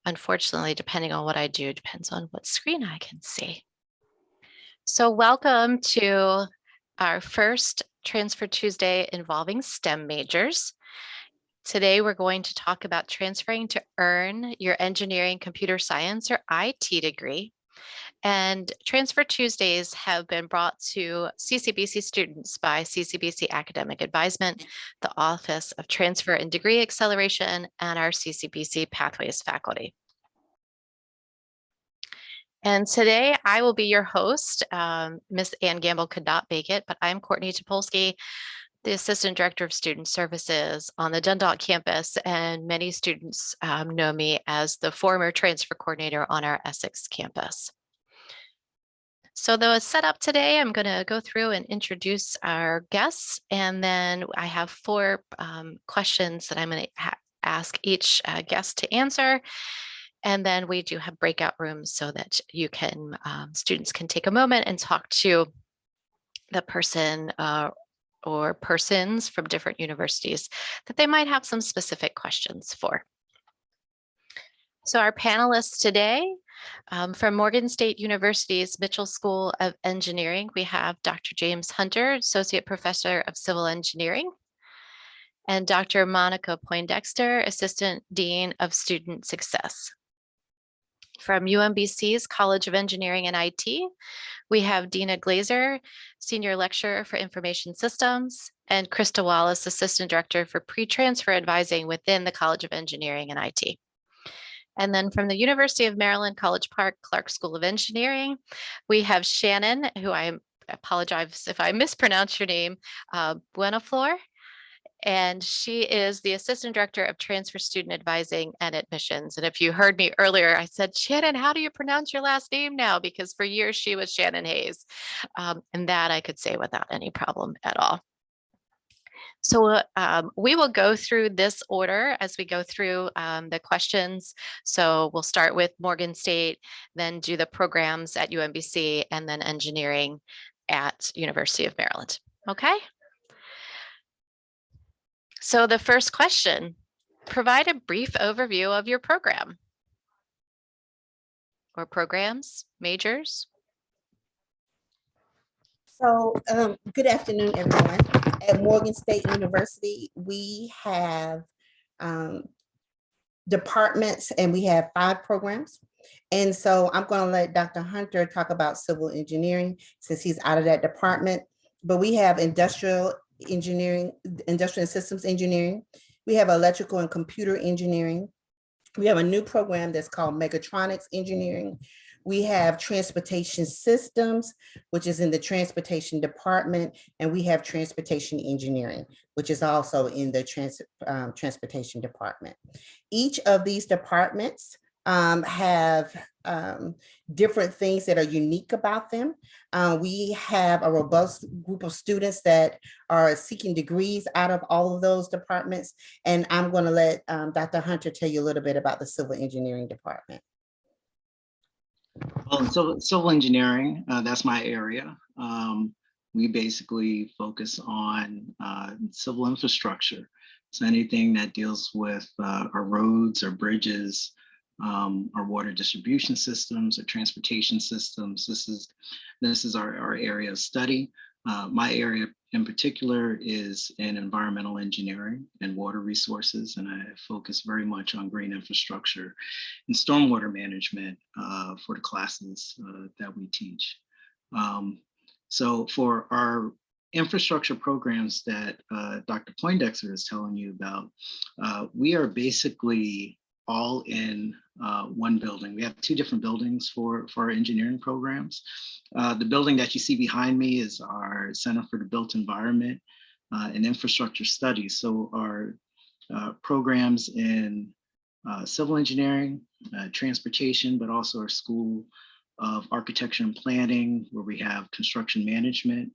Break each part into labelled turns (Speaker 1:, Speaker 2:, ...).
Speaker 1: Unfortunately, depending on what I do, depends on what screen I can see. So welcome to our first Transfer Tuesday involving STEM majors. Today, we're going to talk about transferring to earn your engineering, computer science, or IT degree. And Transfer Tuesdays have been brought to CCBC students by CCBC Academic Advisement, the Office of Transfer and Degree Acceleration, and our CCBC Pathways faculty. And today I will be your host. Miss Ann Gamble could not make it, but I'm Courtney Topolsky, the Assistant Director of Student Services on the Dundalk campus, and many students know me as the former transfer coordinator on our Essex campus. So the setup today, I'm going to go through and introduce our guests, and then I have 4 questions that I'm going to ask each guest to answer. And then we do have breakout rooms so that you can, students can take a moment and talk to the person or persons from different universities that they might have some specific questions for. So our panelists today, from Morgan State University's Mitchell School of Engineering, we have Dr. James Hunter, Associate Professor of Civil Engineering, and Dr. Monica Poindexter, Assistant Dean of Student Success. From UMBC's College of Engineering and IT, we have Dina Glazer, Senior Lecturer for Information Systems, and Krista Wallace, Assistant Director for Pre-Transfer Advising within the College of Engineering and IT. And then from the University of Maryland, College Park, Clark School of Engineering, we have Shannon, who I apologize if I mispronounce your name, Buenaflor. And she is the Assistant Director of Transfer Student Advising and Admissions. And if you heard me earlier, I said, Shannon, how do you pronounce your last name now? Because for years she was Shannon Hayes. And that I could say without any problem at all. So we will go through this order as we go through the questions. So we'll start with Morgan State, then do the programs at UMBC, and then engineering at University of Maryland. Okay. So the first question, provide a brief overview of your program or programs, majors.
Speaker 2: So good afternoon, everyone. At Morgan State University, we have departments and we have 5 programs. And so I'm going to let Dr. Hunter talk about civil engineering since he's out of that department. But we have industrial engineering, industrial and systems engineering. We have electrical and computer engineering. We have a new program that's called mechatronics engineering. We have transportation systems, which is in the transportation department, and we have transportation engineering, which is also in the transportation department. Each of these departments have different things that are unique about them. We have a robust group of students that are seeking degrees out of all of those departments. And I'm going to let Dr. Hunter tell you a little bit about the civil engineering department.
Speaker 3: Well, so civil engineering, that's my area. We basically focus on civil infrastructure. So anything that deals with our roads, our bridges, our water distribution systems, our transportation systems. This is our area of study. My area in particular is in environmental engineering and water resources, and I focus very much on green infrastructure and stormwater management for the classes that we teach. So for our infrastructure programs that Dr. Poindexter is telling you about, we are basically all in one building. We have 2 different buildings for our engineering programs. The building that you see behind me is our Center for the Built Environment and Infrastructure Studies. So our programs in civil engineering, transportation, but also our School of Architecture and Planning, where we have construction management.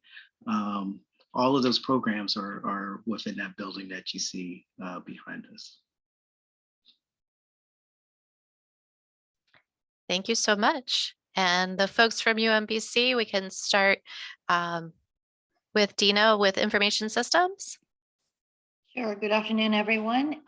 Speaker 3: All of those programs are within that building that you see behind us.
Speaker 1: Thank you so much. And the folks from UMBC, we can start with Dina with information systems.
Speaker 4: Sure. Good afternoon, everyone.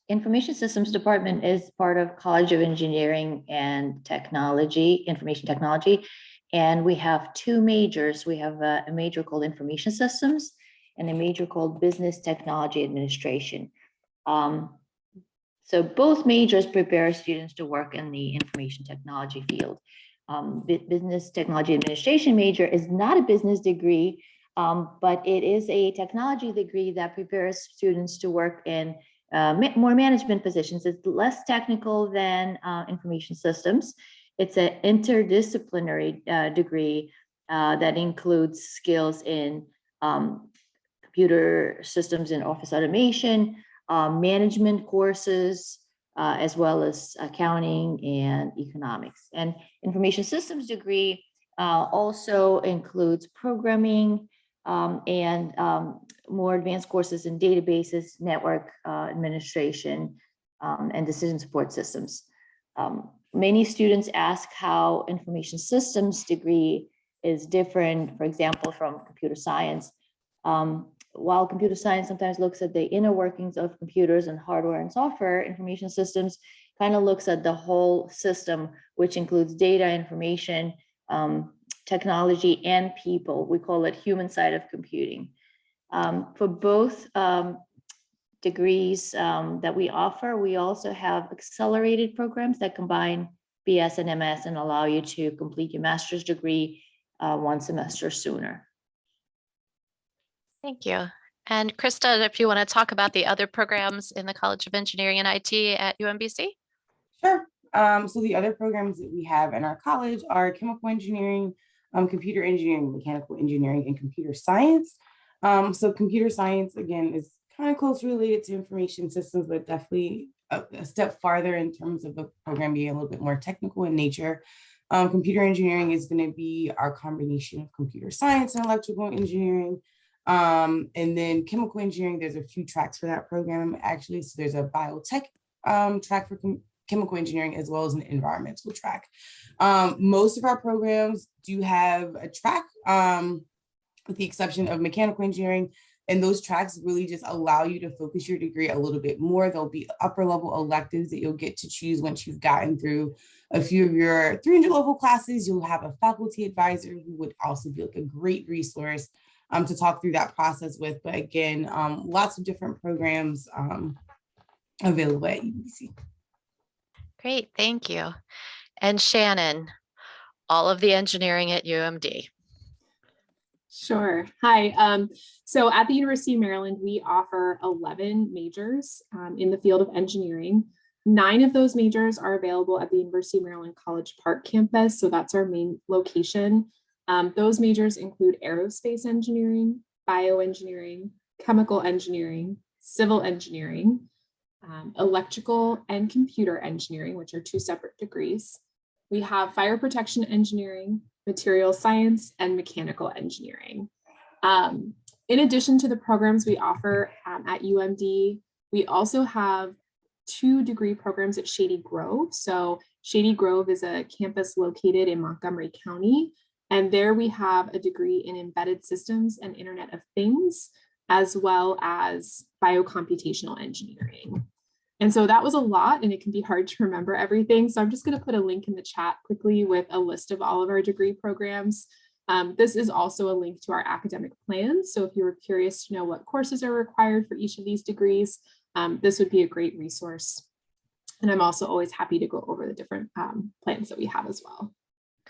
Speaker 4: Information Systems Department is part of College of Engineering and Technology, Information Technology. And we have two majors. We have a major called Information Systems and a major called Business Technology Administration. So both majors prepare students to work in the information technology field. Business Technology Administration major is not a business degree, but it is a technology degree that prepares students to work in more management positions. It's less technical than information systems. It's an interdisciplinary degree that includes skills in computer systems and office automation, management courses, as well as accounting and economics. And information systems degree also includes programming and more advanced courses in databases, network administration, and decision support systems. Many students ask how information systems degree is different, for example, from computer science. While computer science sometimes looks at the inner workings of computers and hardware and software, information systems kind of looks at the whole system, which includes data, information, technology, and people. We call it human side of computing. For both degrees that we offer, we also have accelerated programs that combine BS and MS and allow you to complete your master's degree one semester sooner.
Speaker 1: Thank you. And Krista, if you want to talk about the other programs in the College of Engineering and IT at UMBC.
Speaker 5: Sure. So the other programs that we have in our college are chemical engineering, computer engineering, mechanical engineering, and computer science. So computer science, again, is kind of closely related to information systems, but definitely a step farther in terms of the program being a little bit more technical in nature. Computer engineering is going to be our combination of computer science and electrical engineering. And then chemical engineering, there's a few tracks for that program, actually. So there's a biotech track for chemical engineering, as well as an environmental track. Most of our programs do have a track, with the exception of mechanical engineering. And those tracks really just allow you to focus your degree a little bit more. There'll be upper level electives that you'll get to choose once you've gotten through a few of your 300 level classes. You'll have a faculty advisor who would also be like a great resource to talk through that process with. But again, lots of different programs available at UMBC.
Speaker 1: Great, thank you. And Shannon, all of the engineering at UMD.
Speaker 6: Sure. Hi. So at the University of Maryland, we offer 11 majors in the field of engineering. 9 of those majors are available at the University of Maryland College Park campus. So that's our main location. Those majors include aerospace engineering, bioengineering, chemical engineering, civil engineering, electrical and computer engineering, which are 2 separate degrees. We have fire protection engineering, material science, and mechanical engineering. In addition to the programs we offer at UMD, we also have 2 degree programs at Shady Grove. So Shady Grove is a campus located in Montgomery County. And there we have a degree in embedded systems and Internet of Things, as well as biocomputational engineering. And so that was a lot, and it can be hard to remember everything. So I'm just going to put a link in the chat quickly with a list of all of our degree programs. This is also a link to our academic plans. So if you were curious to know what courses are required for each of these degrees, this would be a great resource. And I'm also always happy to go over the different plans that we have as well.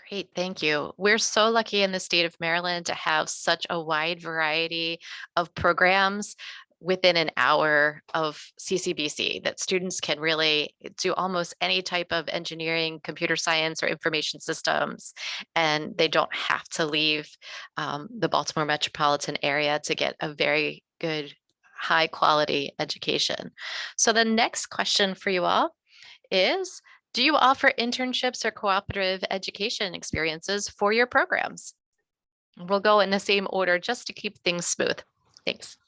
Speaker 1: Great, thank you. We're so lucky in the state of Maryland to have such a wide variety of programs within an hour of CCBC that students can really do almost any type of engineering, computer science, or information systems, and they don't have to leave the Baltimore metropolitan area to get a very good, high quality education. So the next question for you all is, do you offer internships or cooperative education experiences for your programs? We'll go in the same order just to keep things smooth. Thanks.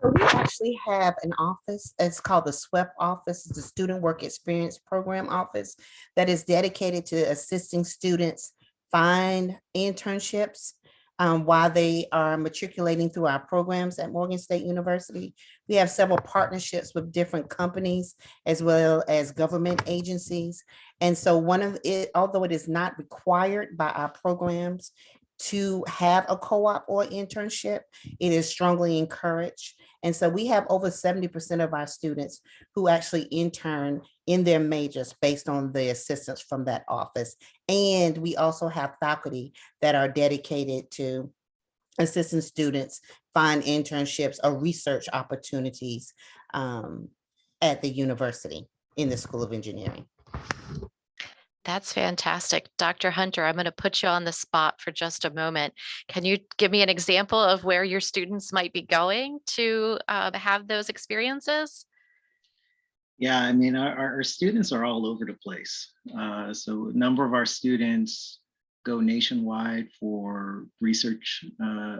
Speaker 2: So we actually have an office. It's called the SWEP office. It's the Student Work Experience Program office that is dedicated to assisting students find internships while they are matriculating through our programs at Morgan State University. We have several partnerships with different companies as well as government agencies. And so one of it, although it is not required by our programs to have a co-op or internship, it is strongly encouraged. And so we have over 70% of our students who actually intern in their majors based on the assistance from that office. And we also have faculty that are dedicated to assisting students find internships or research opportunities at the university in the School of Engineering.
Speaker 1: That's fantastic. Dr. Hunter, I'm going to put you on the spot for just a moment. Can you give me an example of where your students might be going to have those experiences?
Speaker 3: Yeah, I mean, our students are all over the place. So a number of our students go nationwide for research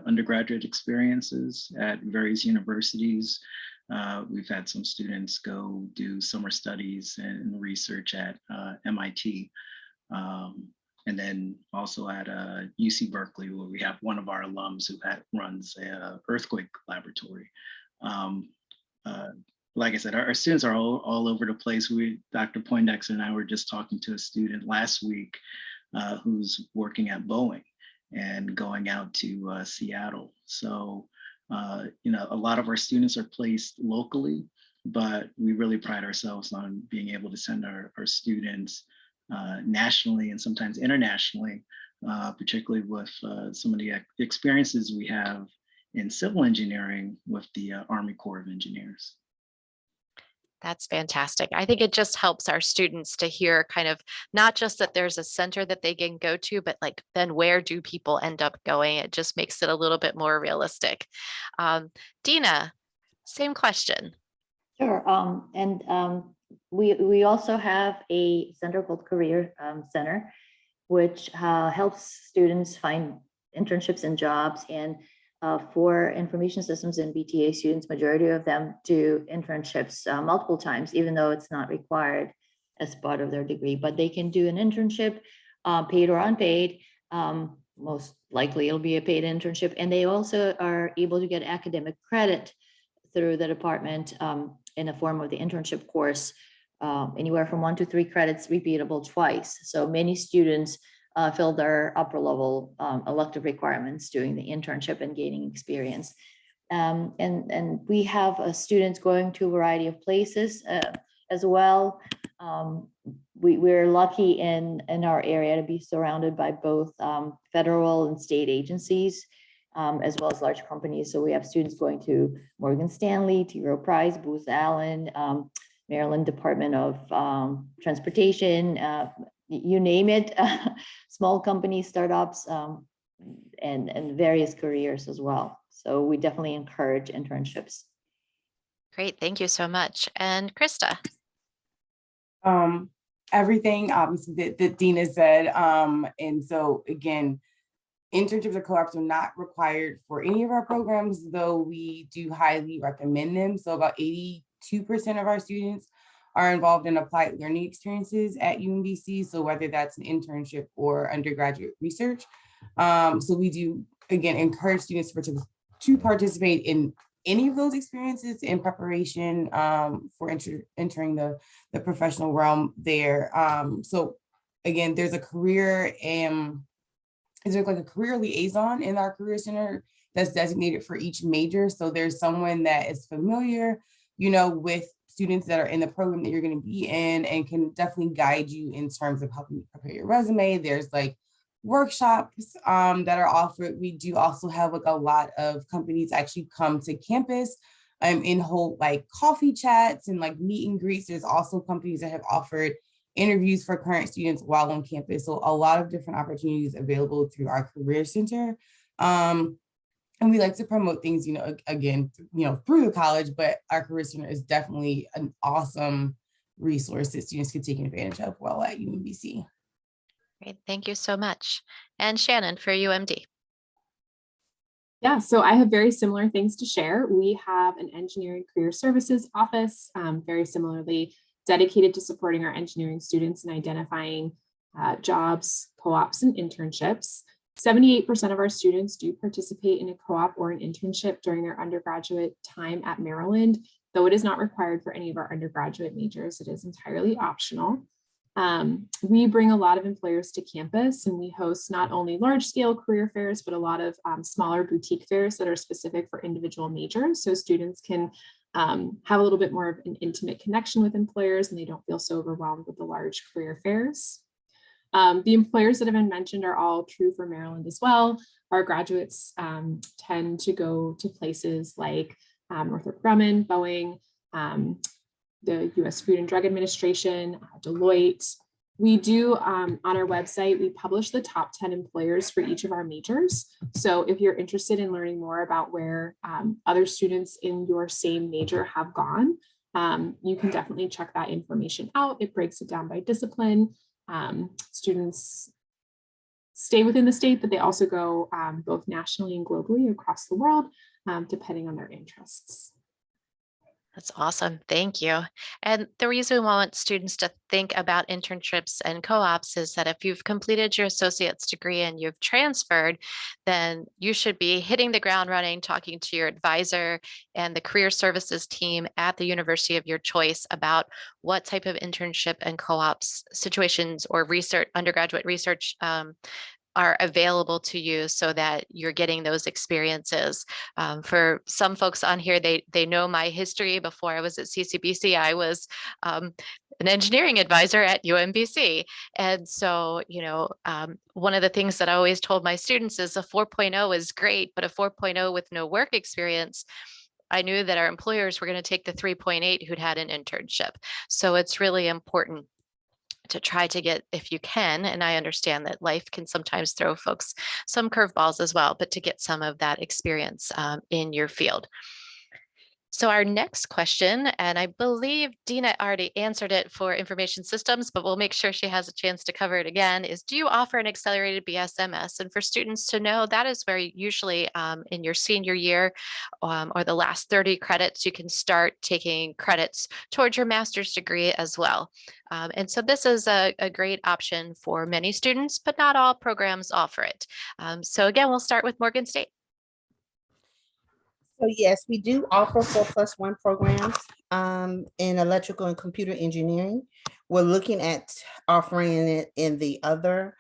Speaker 3: undergraduate experiences at various universities. We've had some students go do summer studies and research at MIT. And then also at UC Berkeley, where we have one of our alums who runs a earthquake laboratory. Like I said, our students are all over the place. Dr. Poindexter and I were just talking to a student last week who's working at Boeing and going out to Seattle. So, you know, a lot of our students are placed locally, but we really pride ourselves on being able to send our students nationally and sometimes internationally, particularly with some of the experiences we have in civil engineering with the Army Corps of Engineers.
Speaker 1: That's fantastic. I think it just helps our students to hear kind of not just that there's a center that they can go to, but like then where do people end up going? It just makes it a little bit more realistic. Dina, same question.
Speaker 4: Sure. We also have a center called Career Center, which helps students find internships and jobs. And for information systems and BTA students, majority of them do internships multiple times, even though it's not required as part of their degree. But they can do an internship, paid or unpaid. Most likely it'll be a paid internship. And they also are able to get academic credit through the department in the form of the internship course, anywhere from 1 to 3 credits repeatable twice. So many students fill their upper level elective requirements doing the internship and gaining experience. And we have students going to a variety of places as well. We're lucky in our area to be surrounded by both federal and state agencies, as well as large companies. So we have students going to Morgan Stanley, T. Rowe Price, Booz Allen, Maryland Department of Transportation, you name it, small companies, startups, and various careers as well. So we definitely encourage internships.
Speaker 1: Great, thank you so much. And Krista.
Speaker 5: Everything obviously that Dina said. And so again, internships or co-ops are not required for any of our programs, though we do highly recommend them. So about 82% of our students are involved in applied learning experiences at UMBC. So whether that's an internship or undergraduate research. So we do, again, encourage students to participate in any of those experiences in preparation for entering the professional realm there. So again, there's a career is there like a career liaison in our career center that's designated for each major. So there's someone that is familiar, you know, with students that are in the program that you're going to be in and can definitely guide you in terms of helping you prepare your resume. There's like workshops that are offered. We do also have like a lot of companies actually come to campus and hold like coffee chats and like meet and greets. There's also companies that have offered interviews for current students while on campus. So a lot of different opportunities available through our career center. And we like to promote things, you know, again, you know, through the college, but our career center is definitely an awesome resource that students can take advantage of while at UMBC.
Speaker 1: Great, thank you so much. And Shannon for UMD.
Speaker 6: Yeah, so I have very similar things to share. We have an engineering career services office, very similarly dedicated to supporting our engineering students and identifying jobs, co-ops, and internships. 78% of our students do participate in a co-op or an internship during their undergraduate time at Maryland, though it is not required for any of our undergraduate majors. It is entirely optional. We bring a lot of employers to campus, and we host not only large scale career fairs, but a lot of smaller boutique fairs that are specific for individual majors. So students can have a little bit more of an intimate connection with employers and they don't feel so overwhelmed with the large career fairs. The employers that have been mentioned are all true for Maryland as well. Our graduates tend to go to places like Northrop Grumman, Boeing, the US Food and Drug Administration, Deloitte. We do on our website, we publish the top 10 employers for each of our majors. So if you're interested in learning more about where other students in your same major have gone, you can definitely check that information out. It breaks it down by discipline. Students stay within the state, but they also go both nationally and globally across the world, depending on their interests.
Speaker 1: That's awesome. Thank you. And the reason we want students to think about internships and co-ops is that if you've completed your associate's degree and you've transferred, then you should be hitting the ground running, talking to your advisor and the career services team at the university of your choice about what type of internship and co-ops situations or research, undergraduate research are available to you so that you're getting those experiences. For some folks on here, they know my history. Before I was at CCBC, I was an engineering advisor at UMBC. And so, one of the things that I always told my students is a 4.0 is great, but a 4.0 with no work experience, I knew that our employers were going to take the 3.8 who'd had an internship. So it's really important to try to get, if you can, and I understand that life can sometimes throw folks some curveballs as well, but to get some of that experience in your field. So our next question, and I believe Dina already answered it for information systems, but we'll make sure she has a chance to cover it again, is do you offer an accelerated BSMS? And for students to know, that is where usually in your senior year or the last 30 credits, you can start taking credits towards your master's degree as well. And so this is a great option for many students, but not all programs offer it. So again, we'll start with Morgan State.
Speaker 2: So yes, we do offer 4+1 programs in electrical and computer engineering. We're looking at offering it in the other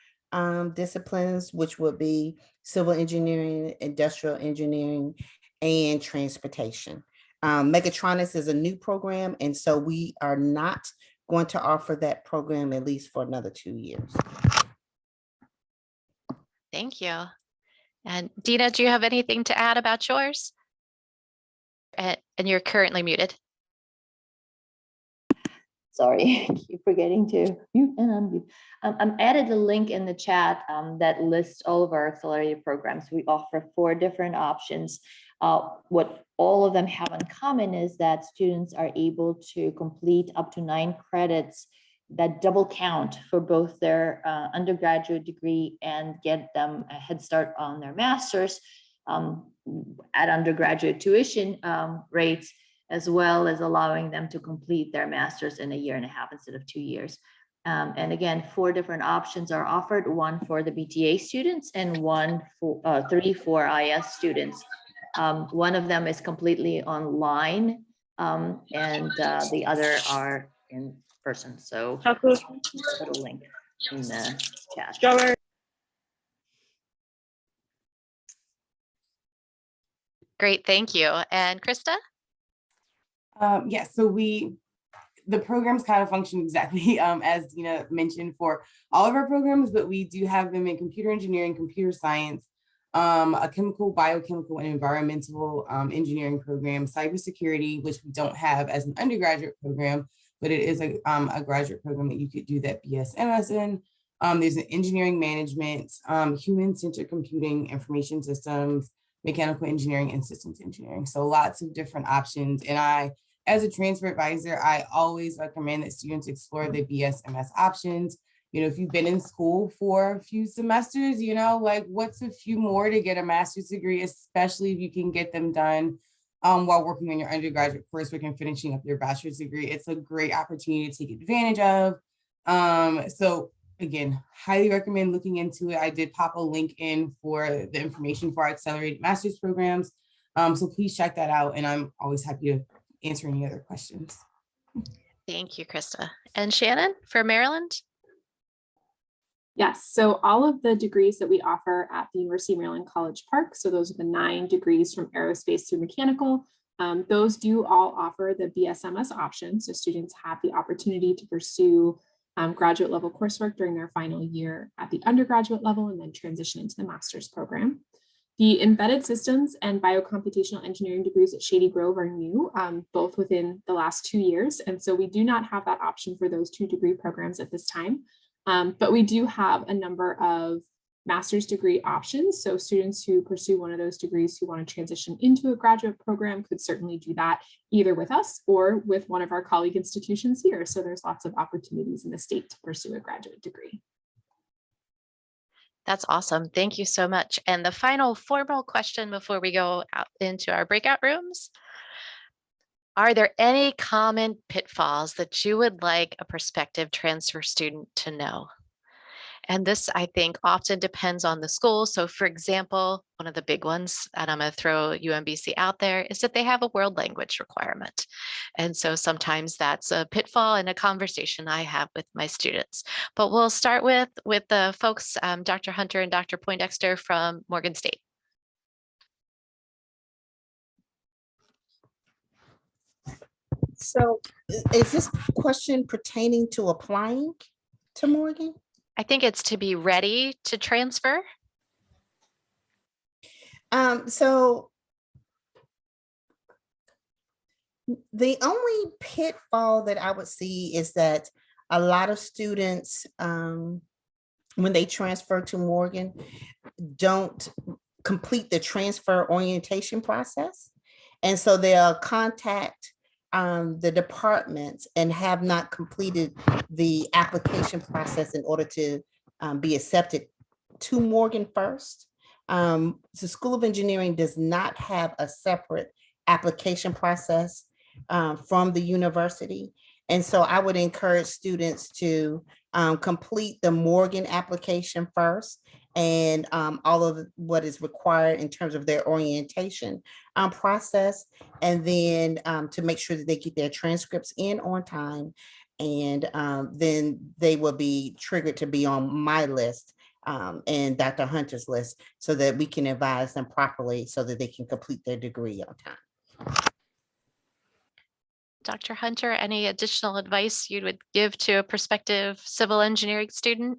Speaker 2: disciplines, which would be civil engineering, industrial engineering, and transportation. Mechatronics is a new program, and so we are not going to offer that program at least for another 2 years.
Speaker 1: Thank you. And Dina, do you have anything to add about yours? And you're currently muted.
Speaker 4: Sorry, I keep forgetting to mute and unmute. I'm added a link in the chat that lists all of our accelerated programs. We offer 4 different options. What all of them have in common is that students are able to complete up to 9 credits that double count for both their undergraduate degree and get them a head start on their master's at undergraduate tuition rates, as well as allowing them to complete their master's in 1.5 years instead of 2 years. And again, 4 different options are offered, 1 for the BTA students and 3 for IS students. One of them is completely online and the other are in person. So put a link in the chat.
Speaker 1: Great, thank you. And Krista?
Speaker 5: Yes, so the programs kind of function exactly as Dina mentioned for all of our programs, but we do have them in computer engineering, computer science, a chemical, biochemical, and environmental engineering program, cybersecurity, which we don't have as an undergraduate program, but it is a graduate program that you could do that BSMS in. There's an engineering management, human-centered computing, information systems, mechanical engineering, and systems engineering. So lots of different options. And as a transfer advisor, I always recommend that students explore the BSMS options. if you've been in school for a few semesters, like what's a few more to get a master's degree, especially if you can get them done while working on your undergraduate coursework and finishing up your bachelor's degree. It's a great opportunity to take advantage of. So again, highly recommend looking into it. I did pop a link in for the information for our accelerated master's programs. So please check that out. And I'm always happy to answer any other questions.
Speaker 1: Thank you, Krista. And Shannon for Maryland?
Speaker 6: Yes, so all of the degrees that we offer at the University of Maryland College Park, so those are the 9 degrees from aerospace through mechanical, those do all offer the BSMS option. So students have the opportunity to pursue graduate level coursework during their final year at the undergraduate level and then transition into the master's program. The embedded systems and biocomputational engineering degrees at Shady Grove are new, both within the last 2 years. And so we do not have that option for those 2 degree programs at this time. But we do have a number of master's degree options. So students who pursue one of those degrees who want to transition into a graduate program could certainly do that either with us or with one of our colleague institutions here. So there's lots of opportunities in the state to pursue a graduate degree.
Speaker 1: That's awesome. Thank you so much. And the final formal question before we go out into our breakout rooms. Are there any common pitfalls that you would like a prospective transfer student to know? And this, I think, often depends on the school. So for example, one of the big ones, and I'm going to throw UMBC out there, is that they have a world language requirement. And so sometimes that's a pitfall in a conversation I have with my students. But we'll start with the folks, Dr. Hunter and Dr. Poindexter from Morgan State.
Speaker 2: So is this question pertaining to applying to Morgan?
Speaker 1: I think it's to be ready to transfer.
Speaker 2: So the only pitfall that I would see is that a lot of students, when they transfer to Morgan, don't complete the transfer orientation process. And so they'll contact the departments and have not completed the application process in order to be accepted to Morgan first. The School of Engineering does not have a separate application process from the university. And so I would encourage students to complete the Morgan application first and all of what is required in terms of their orientation process, and then to make sure that they get their transcripts in on time, and then they will be triggered to be on my list and Dr. Hunter's list so that we can advise them properly so that they can complete their degree on time.
Speaker 1: Dr. Hunter, any additional advice you would give to a prospective civil engineering student?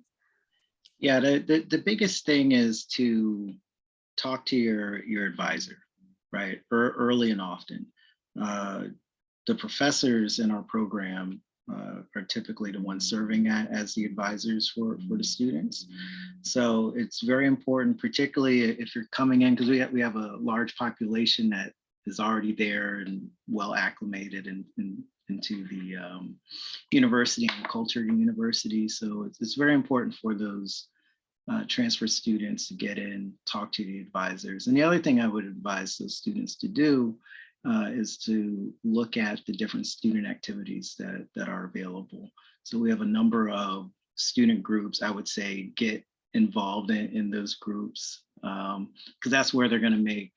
Speaker 3: Yeah, the biggest thing is to talk to your advisor, right? Early and often. The professors in our program are typically the ones serving as the advisors for the students. So it's very important, particularly if you're coming in, because we have a large population that is already there and well acclimated into the university and culture of the university. So it's very important for those transfer students to get in, talk to the advisors. And the other thing I would advise those students to do is to look at the different student activities that are available. So we have a number of student groups. I would say get involved in those groups because that's where they're going to make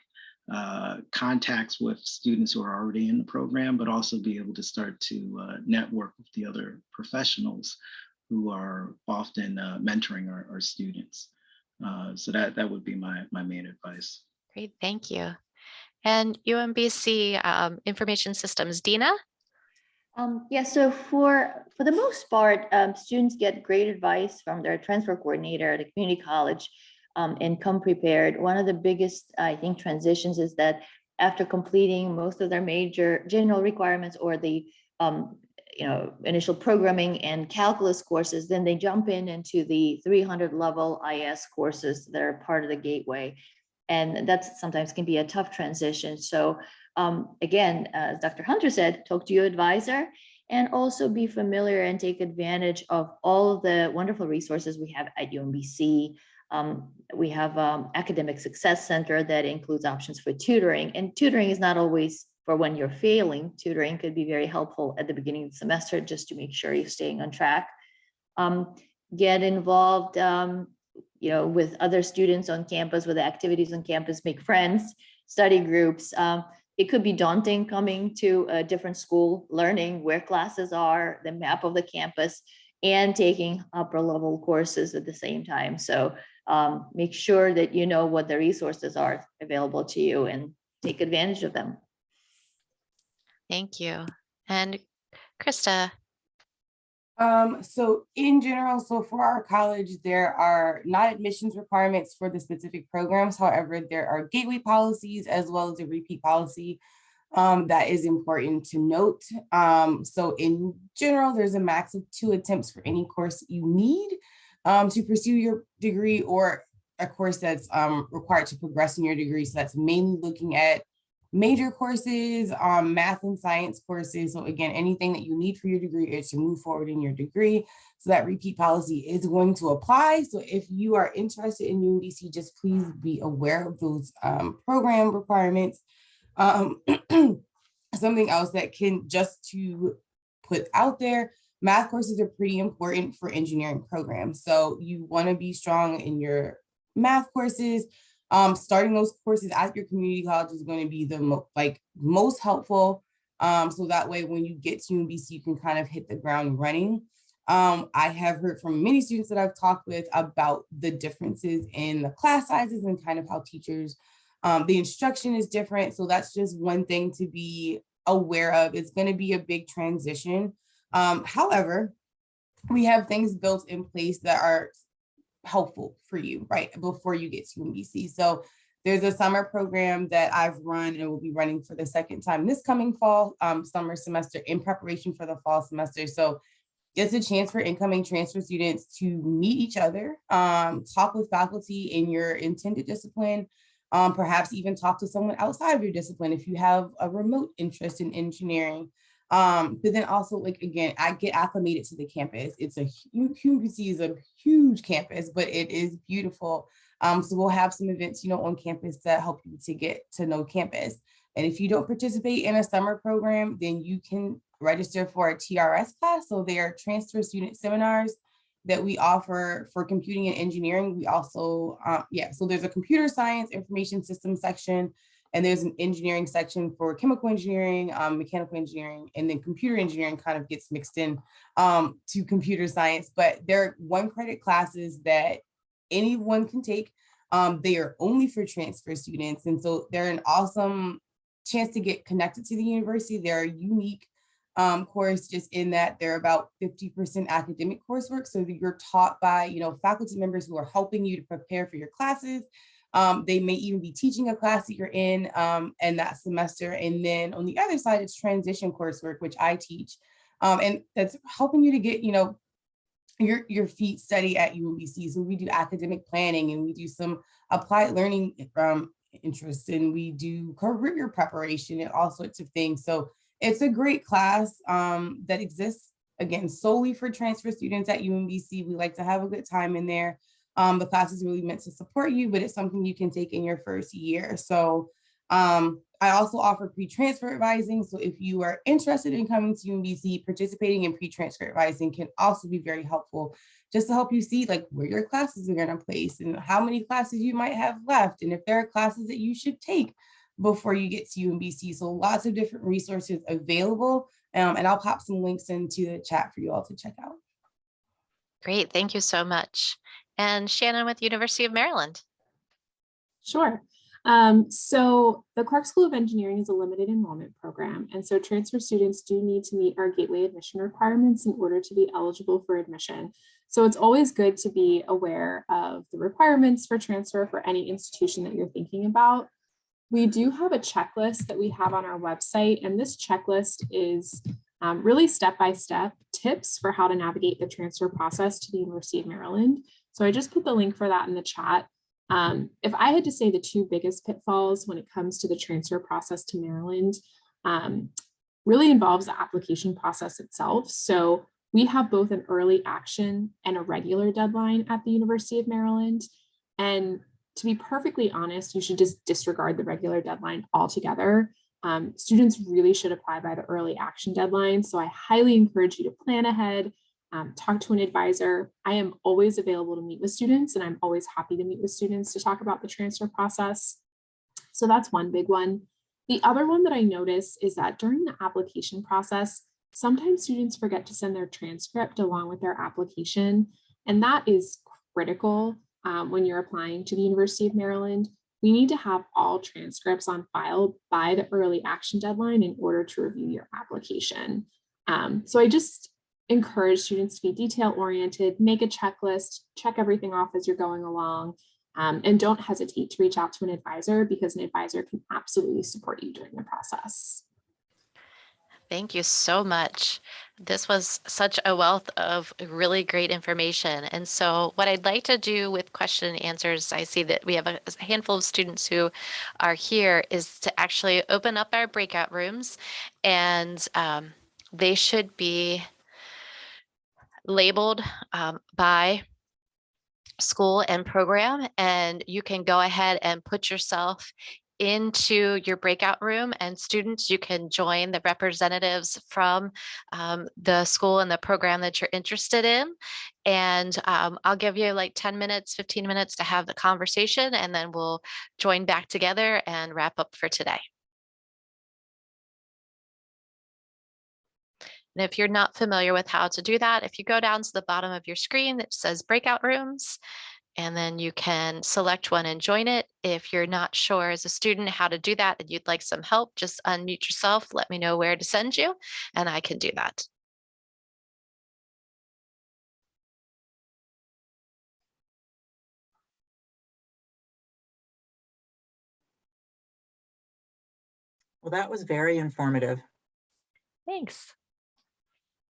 Speaker 3: contacts with students who are already in the program, but also be able to start to network with the other professionals who are often mentoring our students. So that would be my main advice.
Speaker 1: Great, thank you. And UMBC Information Systems, Dina?
Speaker 4: Yeah, so for the most part, students get great advice from their transfer coordinator at a community college and come prepared. One of the biggest, I think, transitions is that after completing most of their major general requirements or the initial programming and calculus courses, then they jump into the 300 level IS courses that are part of the gateway. And that sometimes can be a tough transition. So again, as Dr. Hunter said, talk to your advisor and also be familiar and take advantage of all of the wonderful resources we have at UMBC. We have Academic Success Center that includes options for tutoring, and tutoring is not always for when you're failing. Tutoring could be very helpful at the beginning of the semester just to make sure you're staying on track. Get involved with other students on campus, with activities on campus, make friends, study groups. It could be daunting coming to a different school, learning where classes are, the map of the campus, and taking upper level courses at the same time. So make sure that you know what the resources are available to you and take advantage of them.
Speaker 1: Thank you. And Krista.
Speaker 5: So in general, so for our college, there are not admissions requirements for the specific programs. However, there are gateway policies as well as a repeat policy that is important to note. So in general, there's a max of 2 attempts for any course you need to pursue your degree, or a course that's required to progress in your degree. So that's mainly looking at major courses, math and science courses. So again, anything that you need for your degree is to move forward in your degree. So that repeat policy is going to apply. So if you are interested in UMBC, just please be aware of those program requirements. Something else that can just to put out there, math courses are pretty important for engineering programs. So you want to be strong in your math courses. Starting those courses at your community college is going to be the most helpful. So that way, when you get to UMBC, you can kind of hit the ground running. I have heard from many students that I've talked with about the differences in the class sizes and kind of how teachers, the instruction is different. So that's just one thing to be aware of. It's going to be a big transition. However, we have things built in place that are helpful for you right before you get to UMBC. So there's a summer program that I've run and will be running for the second time this coming fall, summer semester, in preparation for the fall semester. So it's a chance for incoming transfer students to meet each other, talk with faculty in your intended discipline, perhaps even talk to someone outside of your discipline if you have a remote interest in engineering. But then also, again, I get acclimated to the campus. It's UMBC is a huge campus, but it is beautiful. So we'll have some events, on campus that help you to get to know campus. And if you don't participate in a summer program, then you can register for a TRS class. So they are transfer student seminars that we offer for computing and engineering. We also, so there's a computer science information system section, and there's an engineering section for chemical engineering, mechanical engineering, and then computer engineering kind of gets mixed in to computer science. But they're 1-credit classes that anyone can take. They are only for transfer students. And so they're an awesome chance to get connected to the university. They're a unique course just in that they're about 50% academic coursework. So that you're taught by, faculty members who are helping you to prepare for your classes. They may even be teaching a class that you're in and that semester. And then on the other side, it's transition coursework, which I teach. And that's helping you to get, your feet steady at UMBC. So we do academic planning, and we do some applied learning interests, and we do career preparation and all sorts of things. So it's a great class that exists, again, solely for transfer students at UMBC. We like to have a good time in there. The class is really meant to support you, but it's something you can take in your first year. So I also offer pre-transfer advising. So if you are interested in coming to UMBC, participating in pre-transfer advising can also be very helpful, just to help you see where your classes are going to place and how many classes you might have left, and if there are classes that you should take before you get to UMBC. So lots of different resources available, and I'll pop some links into the chat for you all to check out.
Speaker 1: Great, thank you so much. And Shannon with University of Maryland.
Speaker 6: Sure. So the Clark School of Engineering is a limited enrollment program. And so transfer students do need to meet our gateway admission requirements in order to be eligible for admission. So it's always good to be aware of the requirements for transfer for any institution that you're thinking about. We do have a checklist that we have on our website, and this checklist is really step-by-step tips for how to navigate the transfer process to the University of Maryland. So I just put the link for that in the chat. If I had to say the 2 biggest pitfalls when it comes to the transfer process to Maryland, really involves the application process itself. So we have both an early action and a regular deadline at the University of Maryland. And to be perfectly honest, you should just disregard the regular deadline altogether. Students really should apply by the early action deadline. So I highly encourage you to plan ahead, talk to an advisor. I am always available to meet with students, and I'm always happy to meet with students to talk about the transfer process. So that's one big one. The other one that I notice is that during the application process, sometimes students forget to send their transcript along with their application, and that is critical when you're applying to the University of Maryland. We need to have all transcripts on file by the early action deadline in order to review your application. So I just encourage students to be detail oriented, make a checklist, check everything off as you're going along, and don't hesitate to reach out to an advisor, because an advisor can absolutely support you during the process.
Speaker 1: Thank you so much. This was such a wealth of really great information. And so what I'd like to do with question and answers, I see that we have a handful of students who are here, is to actually open up our breakout rooms, and they should be labeled by school and program, and you can go ahead and put yourself into your breakout room. And students, you can join the representatives from the school and the program that you're interested in. And I'll give you like 10 minutes, 15 minutes to have the conversation, and then we'll join back together and wrap up for today. And if you're not familiar with how to do that, if you go down to the bottom of your screen, it says breakout rooms, and then you can select one and join it. If you're not sure as a student how to do that and you'd like some help, just unmute yourself, let me know where to send you, and I can do that.
Speaker 7: Well, that was very informative.
Speaker 1: Thanks.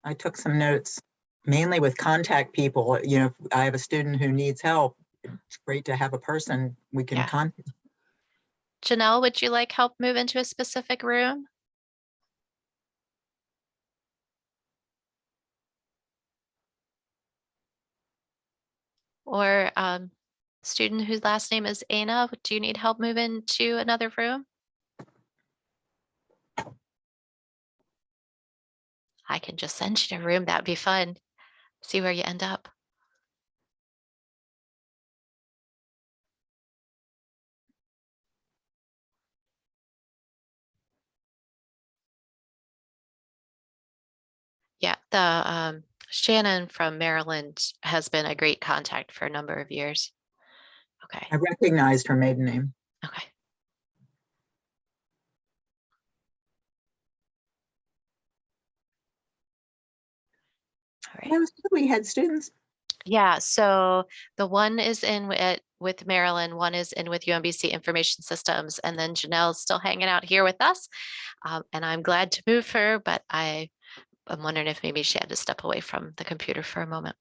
Speaker 7: I took some notes, mainly with contact people. You know, if I have a student who needs help, it's great to have a person we can
Speaker 1: Yeah.
Speaker 7: contact.
Speaker 1: Janelle, would you like help move into a specific room? Or student whose last name is Aina, do you need help move into another room? I can just send you to a room. That'd be fun. See where you end up. Yeah, the Shannon from Maryland has been a great contact for a number of years. Okay,
Speaker 7: I recognized her maiden name.
Speaker 1: okay. All right.
Speaker 7: I was told we had students.
Speaker 1: Yeah, so the one is in with Maryland, one is in with UMBC Information Systems, and then Janelle's still hanging out here with us. And I'm glad to move her, but I'm wondering if maybe she had to step away from the computer for a moment.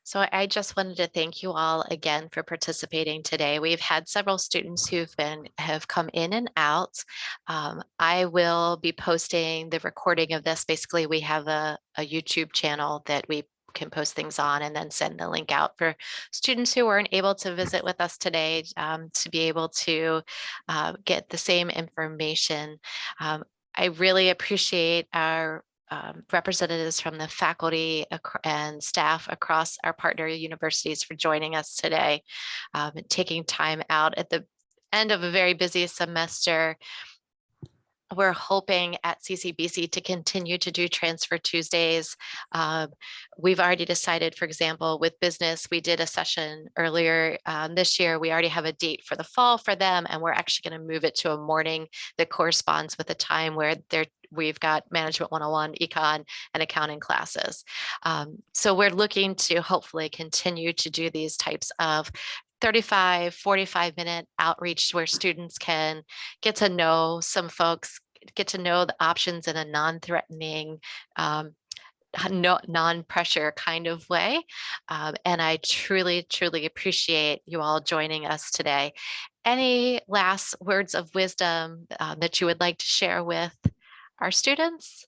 Speaker 1: So I just wanted to thank you all again for participating today. We've had several students have come in and out. I will be posting the recording of this. Basically, we have a YouTube channel that we can post things on, and then send the link out for students who weren't able to visit with us today to be able to get the same information. I really appreciate our representatives from the faculty and staff across our partner universities for joining us today, and taking time out at the end of a very busy semester. We're hoping at CCBC to continue to do Transfer Tuesdays. We've already decided, for example, with business, we did a session earlier this year. We already have a date for the fall for them, and we're actually going to move it to a morning that corresponds with the time where we've got Management 101, Econ, and accounting classes. So we're looking to hopefully continue to do these types of 35, 45-minute outreach where students can get to know some folks, get to know the options in a non-threatening no non-pressure kind of way. And I truly, truly appreciate you all joining us today. Any last words of wisdom that you would like to share with our students?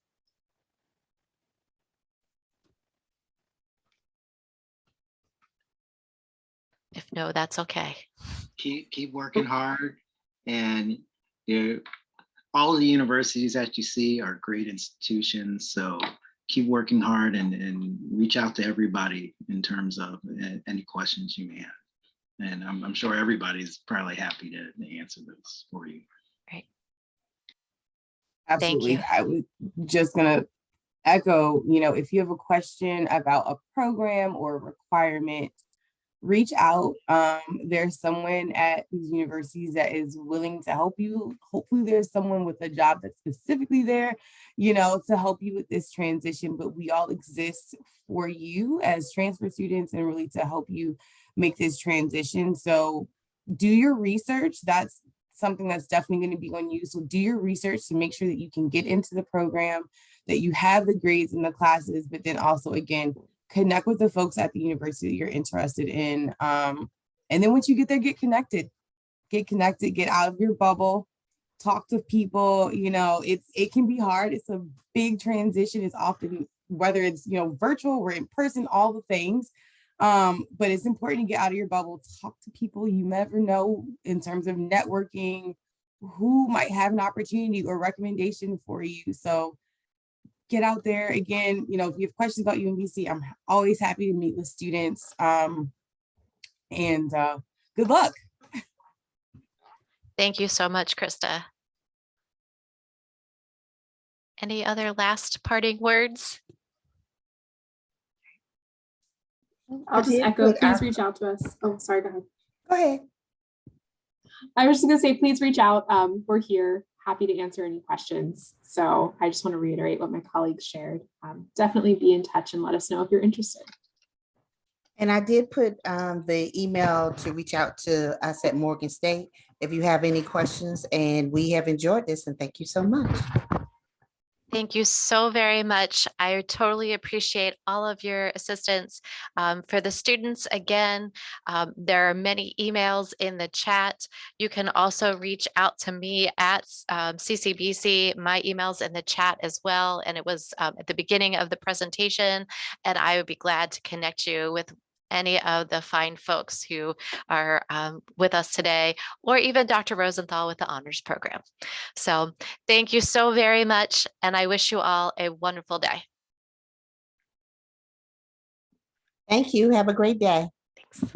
Speaker 1: If no, that's okay.
Speaker 3: Keep working hard, and all of the universities that you see are great institutions. So keep working hard and reach out to everybody in terms of any questions you may have. And I'm sure everybody's probably happy to answer those for you.
Speaker 1: Right.
Speaker 5: Absolutely.
Speaker 1: you.
Speaker 5: I was just gonna echo, if you have a question about a program or a requirement, reach out. There's someone at these universities that is willing to help you. Hopefully there's someone with a job that's specifically there, to help you with this transition, but we all exist for you as transfer students and really to help you make this transition. So do your research. That's something that's definitely going to be on you. So do your research to make sure that you can get into the program, that you have the grades in the classes, but then also, again, connect with the folks at the university you're interested in. And then once you get there, get connected, get out of your bubble, talk to people. It can be hard. It's a big transition. It's often, whether it's, virtual or in person, all the things. But it's important to get out of your bubble, talk to people. You never know in terms of networking, who might have an opportunity or recommendation for you. So get out there. Again, if you have questions about UMBC, I'm always happy to meet with students. And good luck.
Speaker 1: Thank you so much, Krista. Any other last parting words?
Speaker 6: I'll just
Speaker 2: did
Speaker 6: echo,
Speaker 2: put
Speaker 6: please
Speaker 2: our-
Speaker 6: reach out to us. Oh, sorry, go ahead.
Speaker 2: Go ahead.
Speaker 6: I was just gonna say, please reach out. We're here, happy to answer any questions. So I just want to reiterate what my colleagues shared. Definitely be in touch and let us know if you're interested.
Speaker 2: And I did put the email to reach out to us at Morgan State if you have any questions, and we have enjoyed this, and thank you so much.
Speaker 1: Thank you so very much. I totally appreciate all of your assistance. For the students, again, there are many emails in the chat. You can also reach out to me at CCBC. My email's in the chat as well. And it was at the beginning of the presentation. And I would be glad to connect you with any of the fine folks who are with us today, or even Dr. Rosenthal with the honors program. So thank you so very much, and I wish you all a wonderful day.
Speaker 2: Thank you. Have a great day.
Speaker 1: Thanks.